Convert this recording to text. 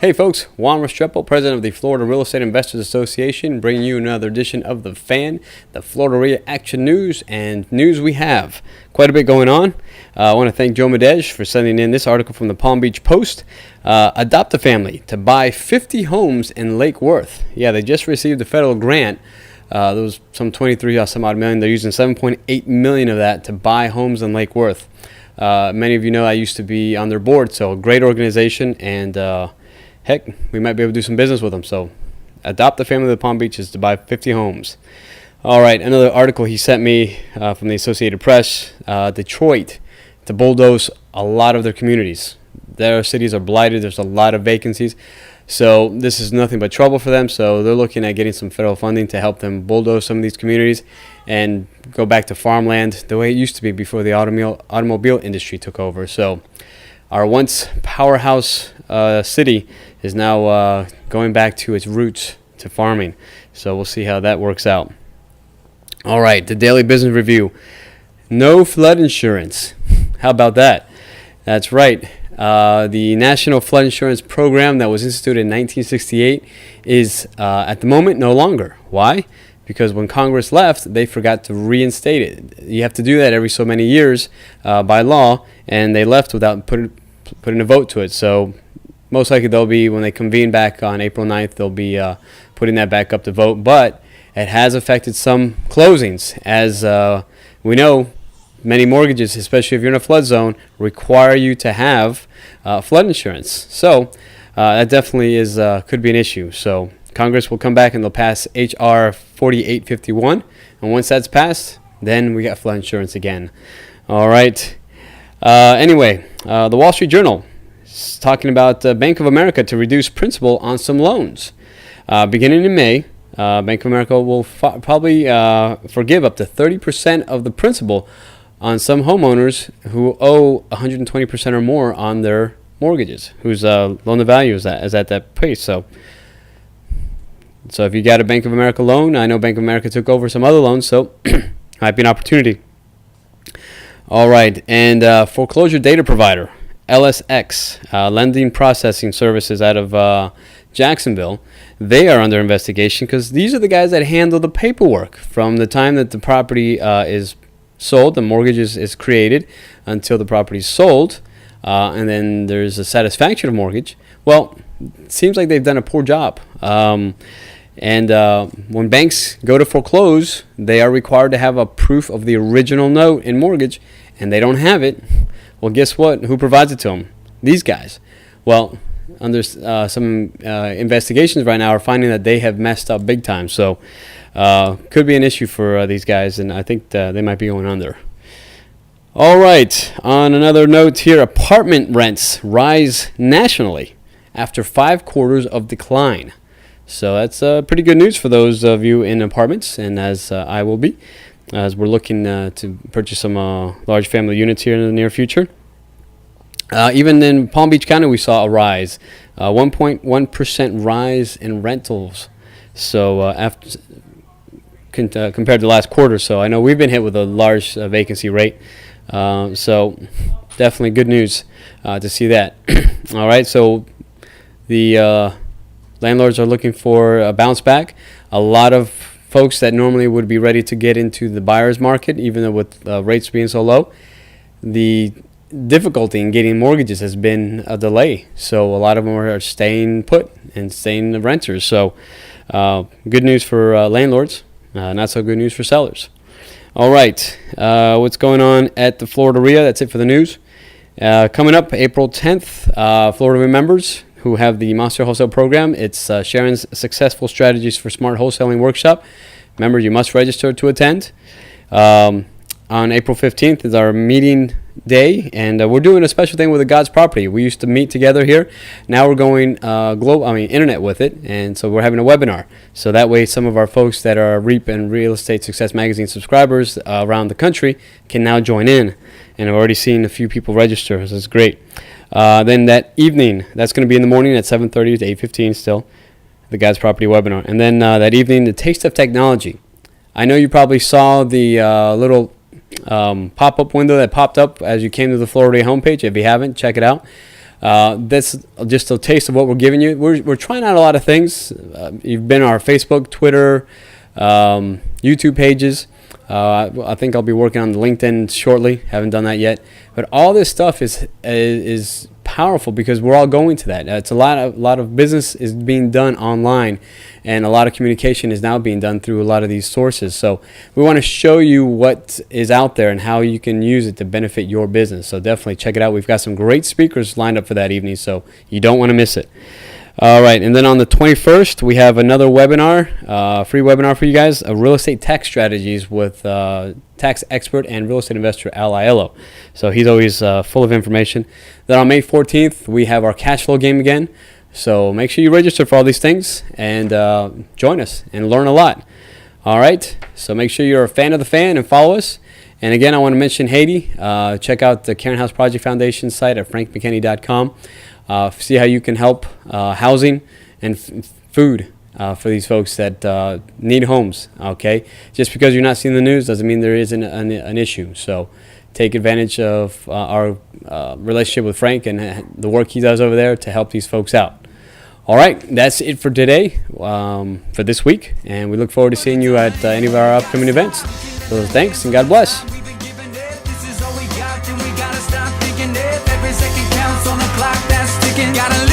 Hey folks, Juan Restrepo, president of the Florida Real Estate Investors Association, bringing you another edition of the FAN, the FLREIA Action News, and news we have. Quite a bit going on. I want to thank Joe Medej for sending in this article from the Palm Beach Post. Adopt a family to buy 50 homes in Lake Worth. Yeah, they just received a federal grant. There was some 23 some odd million. They're using 7.8 million of that to buy homes in Lake Worth. Many of you know I used to be on their board, so a great organization, and heck, we might be able to do some business with them. So adopt a family of the Palm Beaches to buy 50 homes. All right, another article he sent me from the Associated Press. Detroit to bulldoze a lot of their communities. Their cities are blighted. There's a lot of vacancies. So this is nothing but trouble for them. So they're looking at getting some federal funding to help them bulldoze some of these communities and go back to farmland the way it used to be before the automobile industry took over. So our once powerhouse city is now going back to its roots, to farming. So we'll see how that works out. All right, the Daily Business Review. No flood insurance. How about that? That's right. The National Flood Insurance Program that was instituted in 1968 is at the moment no longer. Why? Because when Congress left, they forgot to reinstate it. You have to do that every so many years by law, and they left without putting a vote to it. So most likely they'll be, when they convene back on April 9th, they'll be putting that back up to vote. But it has affected some closings. As we know, many mortgages, especially if you're in a flood zone, require you to have flood insurance. So that definitely could be an issue. So Congress will come back and they'll pass H.R. 4851. And once that's passed, then we got flood insurance again. All right. Anyway, the Wall Street Journal is talking about Bank of America to reduce principal on some loans. Beginning in May, Bank of America will probably forgive up to 30% of the principal on some homeowners who owe 120% or more on their mortgages, whose loan-to-value is at that pace. So if you got a Bank of America loan, I know Bank of America took over some other loans, so might be an opportunity. All right, and Foreclosure Data Provider, LSX, lending processing services out of Jacksonville, they are under investigation because these are the guys that handle the paperwork from the time that the property is sold, the mortgage is created, until the property is sold, and then there's a satisfaction of mortgage. Well, it seems like they've done a poor job. And when banks go to foreclose, they are required to have a proof of the original note and mortgage, and they don't have it. Well, guess what? Who provides it to them? These guys. Well, under some investigations right now are finding that they have messed up big time. So could be an issue for these guys, and I think they might be going under. All right. On another note here, apartment rents rise nationally after 5 quarters of decline. So that's pretty good news for those of you in apartments, and as I will be, as we're looking to purchase some large family units here in the near future. Even in Palm Beach County, we saw a rise, 1.1% rise in rentals. So compared to last quarter, so I know we've been hit with a large vacancy rate. So definitely good news to see that. All right, so the landlords are looking for a bounce back. A lot of folks that normally would be ready to get into the buyer's market, even though with rates being so low, the difficulty in getting mortgages has been a delay. So a lot of them are staying put and staying renters. So good news for landlords, not so good news for sellers. All right, what's going on at the FLREIA? That's it for the news. Coming up April 10th, FLREIA members who have the Monster Wholesale Program. It's Sharon's Successful Strategies for Smart Wholesaling Workshop. Remember, you must register to attend. On April 15th is our meeting day, and we're doing a special thing with the God's Property. We used to meet together here. Now we're going internet with it, and so we're having a webinar. So that way some of our folks that are REAP and Real Estate Success Magazine subscribers around the country can now join in. And I've already seen a few people register, so it's great. Then that evening, that's going to be in the morning at 7:30 to 8:15 still, the God's Property webinar. And then that evening, the Taste of Technology. I know you probably saw the little pop-up window that popped up as you came to the FLREIA homepage. If you haven't, check it out. That's just a taste of what we're giving you. We're trying out a lot of things. You've been on our Facebook, Twitter, YouTube pages. I think I'll be working on LinkedIn shortly. Haven't done that yet. But all this stuff is powerful because we're all going to that. It's a lot of business is being done online, and a lot of communication is now being done through a lot of these sources. So we want to show you what is out there and how you can use it to benefit your business. So definitely check it out. We've got some great speakers lined up for that evening, so you don't want to miss it. All right, and then on the 21st, we have another webinar, free webinar for you guys, real estate tax strategies with tax expert and real estate investor Al Aiello. So he's always full of information. Then on May 14th, we have our cash flow game again. So make sure you register for all these things and join us and learn a lot. All right, so make sure you're a fan of the fan and follow us. And again, I want to mention Haiti. Check out the Karen House Project Foundation site at frankmckinney.com. See how you can help housing and food for these folks that need homes. Okay, just because you're not seeing the news doesn't mean there isn't an issue. So take advantage of our relationship with Frank and the work he does over there to help these folks out. All right, that's it for today, for this week, and we look forward to seeing you at any of our upcoming events. So thanks and God bless. Gotta